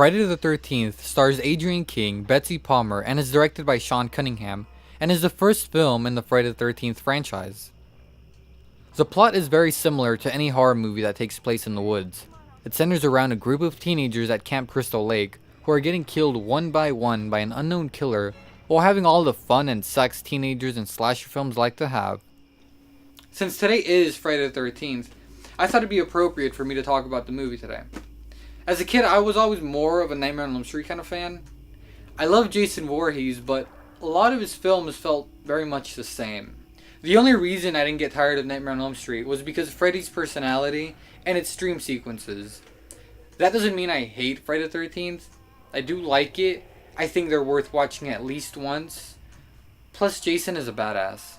Friday the 13th stars Adrienne King, Betsy Palmer, and is directed by Sean Cunningham, and is the first film in the Friday the 13th franchise. The plot is very similar to any horror movie that takes place in the woods. It centers around a group of teenagers at Camp Crystal Lake who are getting killed one by an unknown killer while having all the fun and sex teenagers in slasher films like to have. Since today is Friday the 13th, I thought it'd be appropriate for me to talk about the movie today. As a kid, I was always more of a Nightmare on Elm Street kind of fan. I love Jason Voorhees, but a lot of his films felt very much the same. The only reason I didn't get tired of Nightmare on Elm Street was because of Freddy's personality and its dream sequences. That doesn't mean I hate Friday the 13th. I do like it. I think they're worth watching at least once. Plus, Jason is a badass.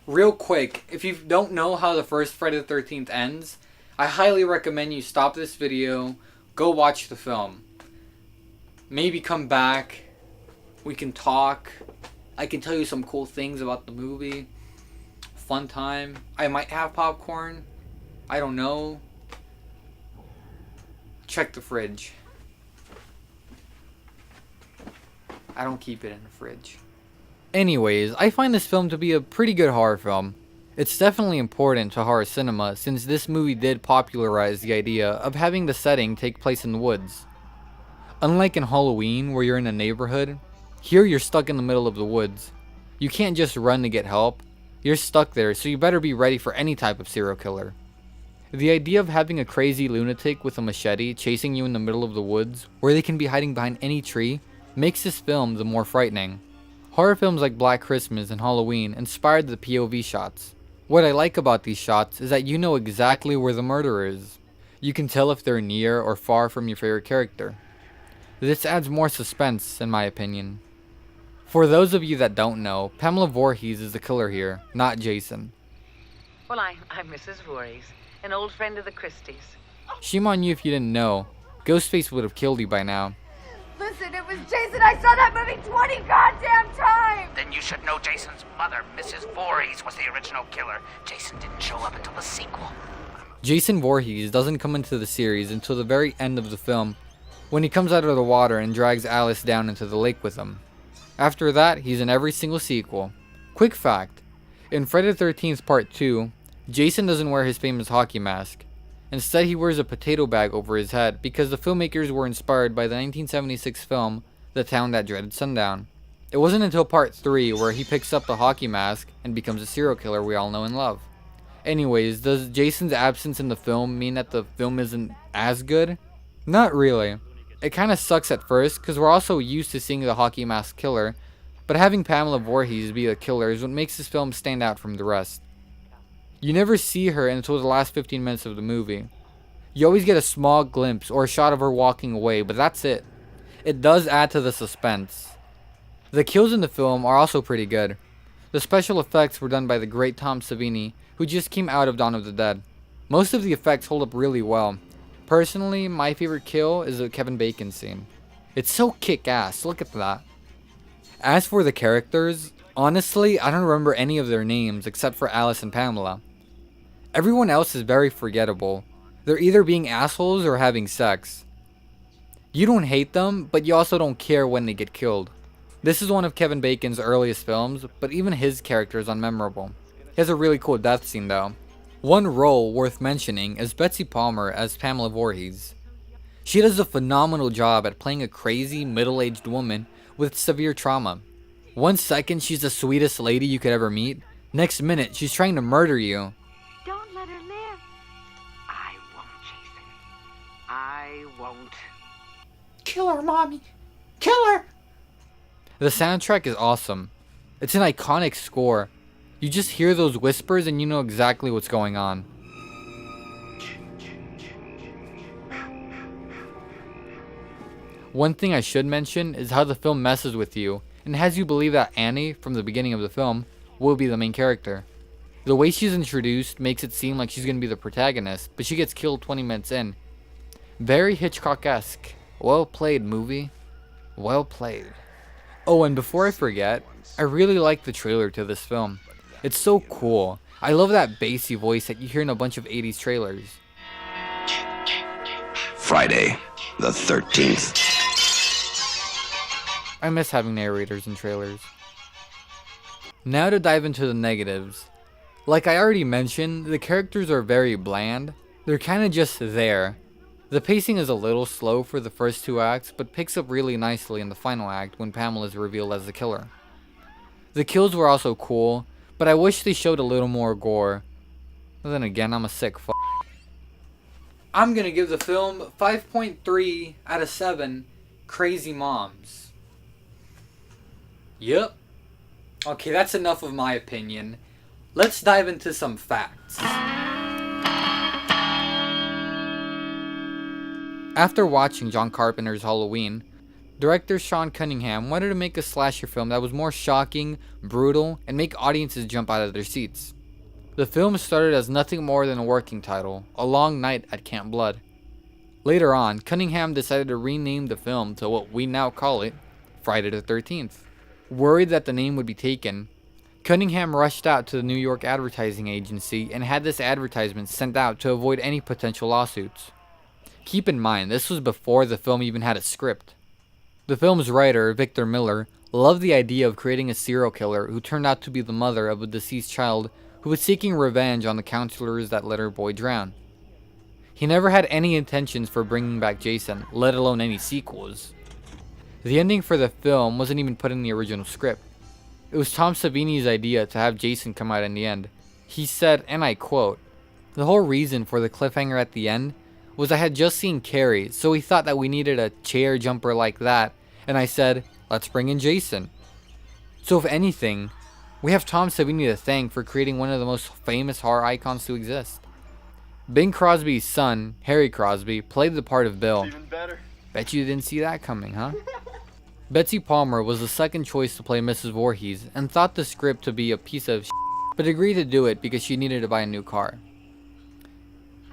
Real quick, if you don't know how the first Friday the 13th ends, I highly recommend you stop this video, go watch the film. Maybe come back, we can talk, I can tell you some cool things about the movie. Fun time. I might have popcorn. I don't know. Check the fridge. I don't keep it in the fridge. Anyways, I find this film to be a pretty good horror film. It's definitely important to horror cinema since this movie did popularize the idea of having the setting take place in the woods. Unlike in Halloween where you're in a neighborhood, here you're stuck in the middle of the woods. You can't just run to get help. You're stuck there, so you better be ready for any type of serial killer. The idea of having a crazy lunatic with a machete chasing you in the middle of the woods, where they can be hiding behind any tree, makes this film the more frightening. Horror films like Black Christmas and Halloween inspired the POV shots. What I like about these shots is that you know exactly where the murderer is. You can tell if they're near or far from your favorite character. This adds more suspense, in my opinion. For those of you that don't know, Pamela Voorhees is the killer here, not Jason. Well, I'm Mrs. Voorhees, an old friend of the Christies. Shame on you if you didn't know. Ghostface would have killed you by now. Listen, it was Jason. I saw that movie 20 goddamn times! Then you should know Jason's mother, Mrs. Voorhees, was the original killer. Jason didn't show up until the sequel. Jason Voorhees doesn't come into the series until the very end of the film, when he comes out of the water and drags Alice down into the lake with him. After that, he's in every single sequel. Quick fact, in Friday the 13th Part 2, Jason doesn't wear his famous hockey mask. Instead, he wears a potato bag over his head because the filmmakers were inspired by the 1976 film, The Town That Dreaded Sundown. It wasn't until Part 3 where he picks up the hockey mask and becomes a serial killer we all know and love. Anyways, does Jason's absence in the film mean that the film isn't as good? Not really. It kinda sucks at first because we're also used to seeing the hockey mask killer, but having Pamela Voorhees be the killer is what makes this film stand out from the rest. You never see her until the last 15 minutes of the movie. You always get a small glimpse or a shot of her walking away, but that's it. It does add to the suspense. The kills in the film are also pretty good. The special effects were done by the great Tom Savini, who just came out of Dawn of the Dead. Most of the effects hold up really well. Personally, my favorite kill is the Kevin Bacon scene. It's so kick-ass, look at that. As for the characters, honestly, I don't remember any of their names except for Alice and Pamela. Everyone else is very forgettable. They're either being assholes or having sex. You don't hate them, but you also don't care when they get killed. This is one of Kevin Bacon's earliest films, but even his character is unmemorable. He has a really cool death scene though. One role worth mentioning is Betsy Palmer as Pamela Voorhees. She does a phenomenal job at playing a crazy middle-aged woman with severe trauma. One second she's the sweetest lady you could ever meet, next minute she's trying to murder you. Don't let her live. I won't, Jason. I won't. Kill her, mommy! Kill her! The soundtrack is awesome. It's an iconic score. You just hear those whispers and you know exactly what's going on. One thing I should mention is how the film messes with you and has you believe that Annie, from the beginning of the film, will be the main character. The way she's introduced makes it seem like she's going to be the protagonist, but she gets killed 20 minutes in. Very Hitchcock-esque. Well played, movie. Well played. Oh, and before I forget, I really like the trailer to this film. It's so cool. I love that bassy voice that you hear in a bunch of 80s trailers. Friday, the 13th. I miss having narrators in trailers. Now to dive into the negatives. Like I already mentioned, the characters are very bland. They're kinda just there. The pacing is a little slow for the first two acts, but picks up really nicely in the final act when Pamela is revealed as the killer. The kills were also cool, but I wish they showed a little more gore. But then again, I'm a sick f***. I'm gonna give the film 5.3 out of 7 crazy moms. Yep. Okay, that's enough of my opinion. Let's dive into some facts. After watching John Carpenter's Halloween, director Sean Cunningham wanted to make a slasher film that was more shocking, brutal, and make audiences jump out of their seats. The film started as nothing more than a working title, A Long Night at Camp Blood. Later on, Cunningham decided to rename the film to what we now call it, Friday the 13th. Worried that the name would be taken, Cunningham rushed out to the New York advertising agency and had this advertisement sent out to avoid any potential lawsuits. Keep in mind, this was before the film even had a script. The film's writer, Victor Miller, loved the idea of creating a serial killer who turned out to be the mother of a deceased child who was seeking revenge on the counselors that let her boy drown. He never had any intentions for bringing back Jason, let alone any sequels. The ending for the film wasn't even put in the original script. It was Tom Savini's idea to have Jason come out in the end. He said, and I quote, "The whole reason for the cliffhanger at the end was I had just seen Carrie, so we thought that we needed a chair jumper like that, and I said, let's bring in Jason." So if anything, we have Tom Savini to thank for creating one of the most famous horror icons to exist. Bing Crosby's son, Harry Crosby, played the part of Bill. Even better. Bet you didn't see that coming, huh? Betsy Palmer was the second choice to play Mrs. Voorhees and thought the script to be a piece of shit, but agreed to do it because she needed to buy a new car.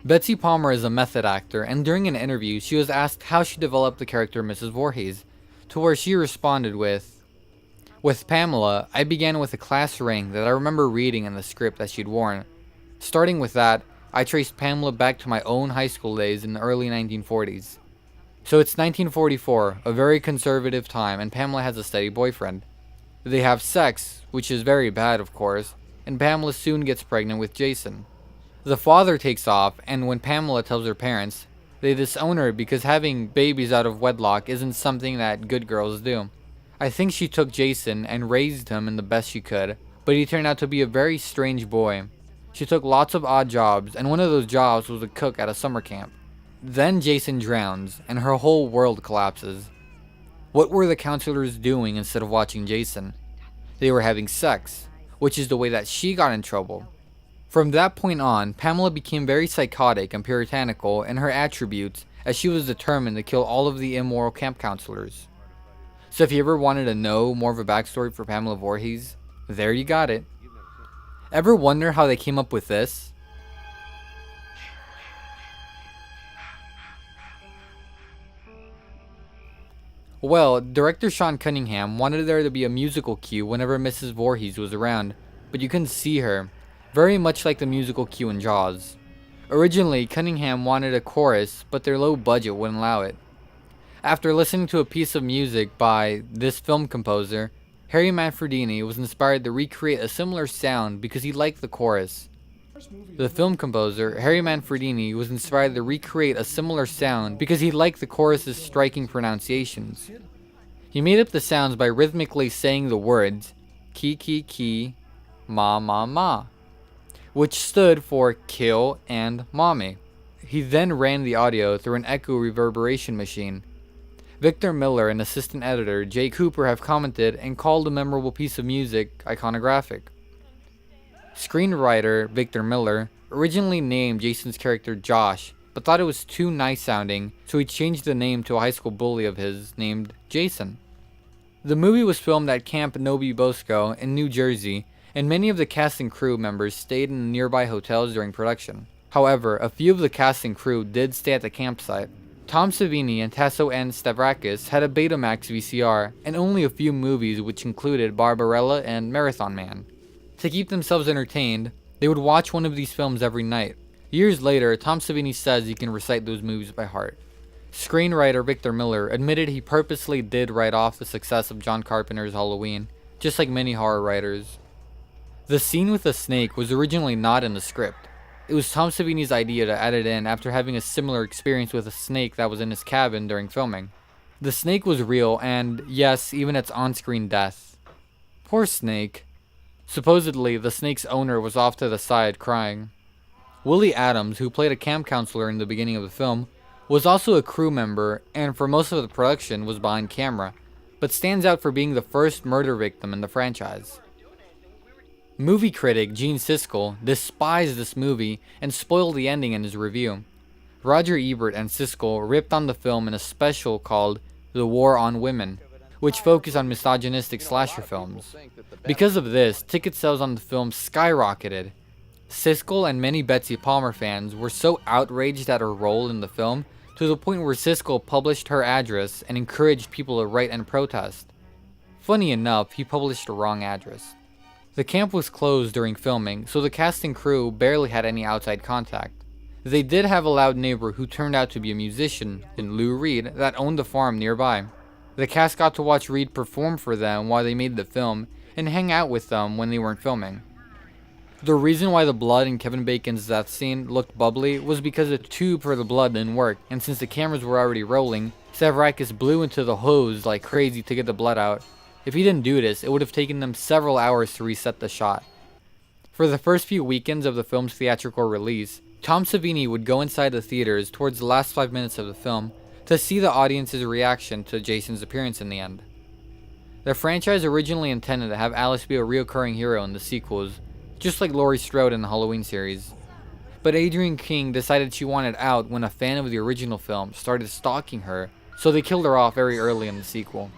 Betsy Palmer is a method actor, and during an interview, she was asked how she developed the character Mrs. Voorhees, to where she responded with Pamela, I began with a class ring that I remember reading in the script that she'd worn. Starting with that, I traced Pamela back to my own high school days in the early 1940s. So it's 1944, a very conservative time, and Pamela has a steady boyfriend. They have sex, which is very bad of course, and Pamela soon gets pregnant with Jason. The father takes off, and when Pamela tells her parents, they disown her because having babies out of wedlock isn't something that good girls do. I think she took Jason and raised him in the best she could, but he turned out to be a very strange boy. She took lots of odd jobs, and one of those jobs was a cook at a summer camp. Then Jason drowns, and her whole world collapses. What were the counselors doing instead of watching Jason? They were having sex, which is the way that she got in trouble. From that point on, Pamela became very psychotic and puritanical in her attributes as she was determined to kill all of the immoral camp counselors. So if you ever wanted to know more of a backstory for Pamela Voorhees, there you got it. Ever wonder how they came up with this? Well, director Sean Cunningham wanted there to be a musical cue whenever Mrs. Voorhees was around, but you couldn't see her, very much like the musical cue in Jaws. Originally, Cunningham wanted a chorus, but their low budget wouldn't allow it. After listening to a piece of music by this film composer, Harry Manfredini was inspired to recreate a similar sound because he liked the chorus. The film composer, Harry Manfredini, was inspired to recreate a similar sound because he liked the chorus's striking pronunciations. He made up the sounds by rhythmically saying the words, ki ki ki, ma ma ma, which stood for kill and mommy. He then ran the audio through an echo reverberation machine. Victor Miller and assistant editor Jay Cooper have commented and called the memorable piece of music iconographic. Screenwriter Victor Miller originally named Jason's character Josh, but thought it was too nice sounding, so he changed the name to a high school bully of his named Jason. The movie was filmed at Camp Novi Bosco in New Jersey, and many of the cast and crew members stayed in nearby hotels during production. However, a few of the cast and crew did stay at the campsite. Tom Savini and Tasso N. Stavrakis had a Betamax VCR, and only a few movies which included Barbarella and Marathon Man. To keep themselves entertained, they would watch one of these films every night. Years later, Tom Savini says he can recite those movies by heart. Screenwriter Victor Miller admitted he purposely did write off the success of John Carpenter's Halloween, just like many horror writers. The scene with the snake was originally not in the script. It was Tom Savini's idea to add it in after having a similar experience with a snake that was in his cabin during filming. The snake was real and, yes, even its on-screen death. Poor snake. Supposedly, the snake's owner was off to the side crying. Willie Adams, who played a camp counselor in the beginning of the film, was also a crew member and for most of the production was behind camera, but stands out for being the first murder victim in the franchise. Movie critic Gene Siskel despised this movie and spoiled the ending in his review. Roger Ebert and Siskel ripped on the film in a special called The War on Women, which focused on misogynistic slasher films. Because of this, ticket sales on the film skyrocketed. Siskel and many Betsy Palmer fans were so outraged at her role in the film to the point where Siskel published her address and encouraged people to write and protest. Funny enough, he published the wrong address. The camp was closed during filming, so the cast and crew barely had any outside contact. They did have a loud neighbor who turned out to be a musician, Lou Reed, that owned a farm nearby. The cast got to watch Reed perform for them while they made the film, and hang out with them when they weren't filming. The reason why the blood in Kevin Bacon's death scene looked bubbly was because the tube for the blood didn't work, and since the cameras were already rolling, Stavrakis blew into the hose like crazy to get the blood out. If he didn't do this, it would have taken them several hours to reset the shot. For the first few weekends of the film's theatrical release, Tom Savini would go inside the theaters towards the last 5 minutes of the film to see the audience's reaction to Jason's appearance in the end. The franchise originally intended to have Alice be a recurring hero in the sequels, just like Laurie Strode in the Halloween series. But Adrienne King decided she wanted out when a fan of the original film started stalking her, so they killed her off very early in the sequel.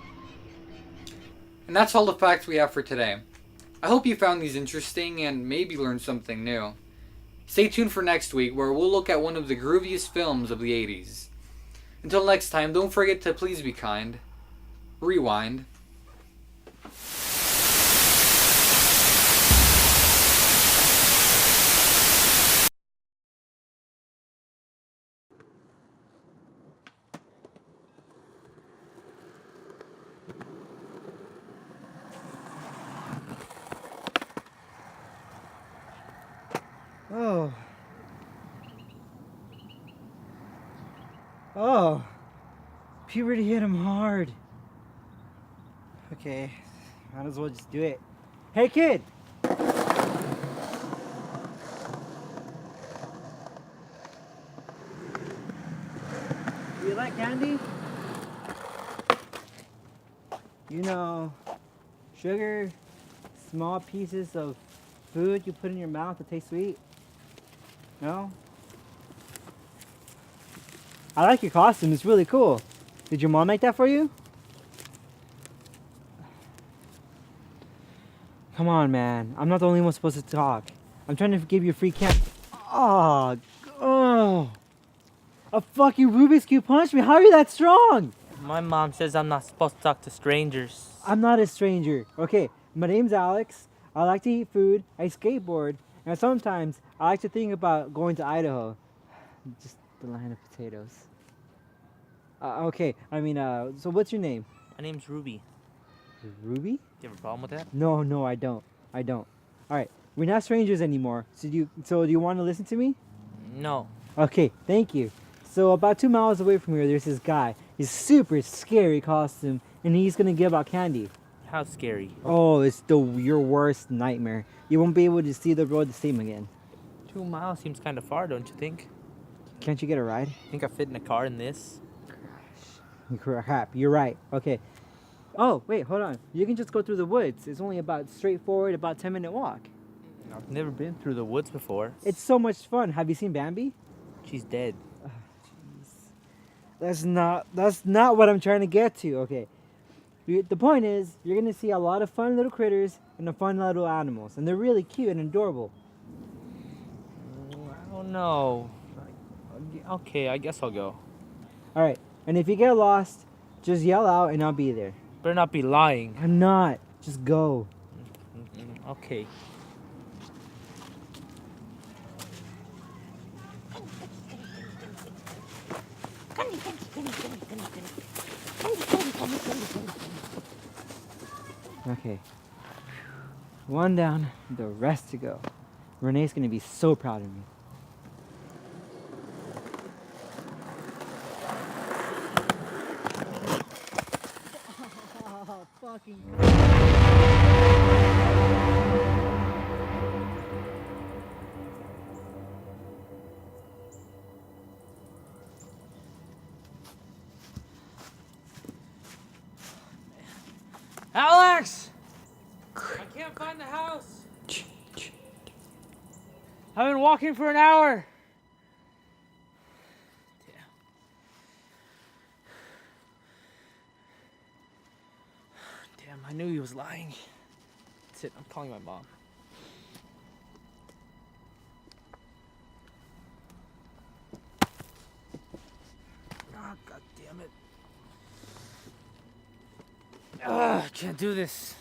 And that's all the facts we have for today. I hope you found these interesting and maybe learned something new. Stay tuned for next week where we'll look at one of the grooviest films of the 80s. Until next time, don't forget to please be kind. Rewind. Oh, puberty hit him hard. Okay, might as well just do it. Hey kid! Do you like candy? You know, sugar, small pieces of food you put in your mouth that taste sweet? No? I like your costume, it's really cool. Did your mom make that for you? Come on, man. I'm not the only one supposed to talk. I'm trying to give you free candy. Oh, a fucking Rubik's Cube punched me. How are you that strong? My mom says I'm not supposed to talk to strangers. I'm not a stranger. Okay, my name's Alex. I like to eat food. I skateboard. And sometimes I like to think about going to Idaho. Just the line of potatoes. Okay, so what's your name? My name's Ruby. Ruby? You have a problem with that? No, I don't. Alright, we're not strangers anymore. So do you want to listen to me? No. Okay, thank you. So about 2 miles away from here, there's this guy. He's super scary costume, and he's gonna give out candy. How scary? Oh, it's your worst nightmare. You won't be able to see the road the same again. 2 miles seems kind of far, don't you think? Can't you get a ride? Think I fit in a car in this? Crap, you're right. Okay. Oh, wait, hold on. You can just go through the woods. It's only about 10-minute walk. I've never been through the woods before. It's so much fun. Have you seen Bambi? She's dead. That's not what I'm trying to get to. Okay. The point is, you're going to see a lot of fun little critters and the fun little animals. And they're really cute and adorable. I don't know. Okay, I guess I'll go. Alright. And if you get lost, just yell out and I'll be there. Better not be lying. I'm not. Just go. Okay. Okay. One down, the rest to go. Renee's gonna be so proud of me. Oh, fucking. Alex! I can't find the house. I've been walking for an hour. Damn, I knew he was lying. That's it, I'm calling my mom. Ah, God damn it. Ugh, I can't do this.